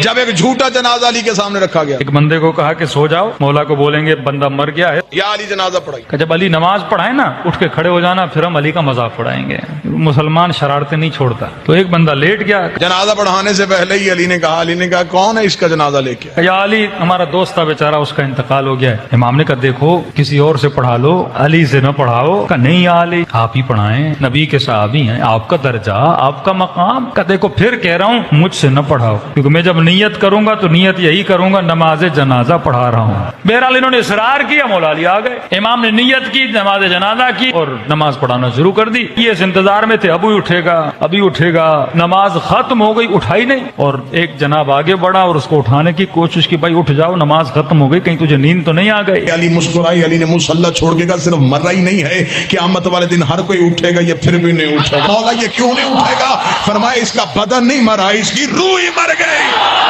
जब एक झूठा जनाजा अली के सामने रखा गया, एक बंदे को कहा कि सो जाओ, मौला को बोलेंगे बंदा मर गया है, या अली जनाजा पढ़ाई। कि जब अली नमाज पढ़ाए ना उठ के खड़े हो जाना, फिर हम अली का मजाक उड़ाएंगे। मुसलमान शरारतें नहीं छोड़ता। तो एक बंदा लेट गया, जनाजा पढ़ाने से पहले ही अली ने कहा कौन है इसका जनाजा लेके आया? या अली हमारा दोस्त था बेचारा, उसका इंतकाल हो गया है। इमाम ने कहा देखो किसी और से पढ़ा लो, अली से न पढ़ाओ। कहा नहीं या अली आप ही पढ़ाएं, नबी के सहाबी हैं, आपका दर्जा आपका मकाम। कहा देखो फिर कह रहा हूँ मुझसे न पढ़ाओ, क्योंकि मैं जब नियत करूंगा तो नियत यही करूंगा नमाज जनाजा पढ़ा रहा हूँ। बहरहाल इन्होंने इसरार किया, मौला अली आ गए। इमाम ने नियत की, नमाज जनाजा की और नमाज पढ़ाना शुरू कर दी। ये इस इंतजार में थे अभी उठेगा अभी उठेगा। नमाज खत्म हो गई, उठाई नहीं। और एक जनाब आगे बढ़ा और उसको उठाने की कोशिश की, भाई उठ जाओ नमाज खत्म हो गई, कहीं तुझे नींद तो नहीं आ गई? अली मुस्कुराई, अली ने मुसल्ला छोड़ के कहा सिर्फ मर ही नहीं है, क़यामत वाले दिन हर कोई उठेगा, ये फिर भी नहीं उठेगा। मौला ये क्यों नहीं उठेगा? फरमाया इसका बदन नहीं मरा, इसकी रूह ही मर गई।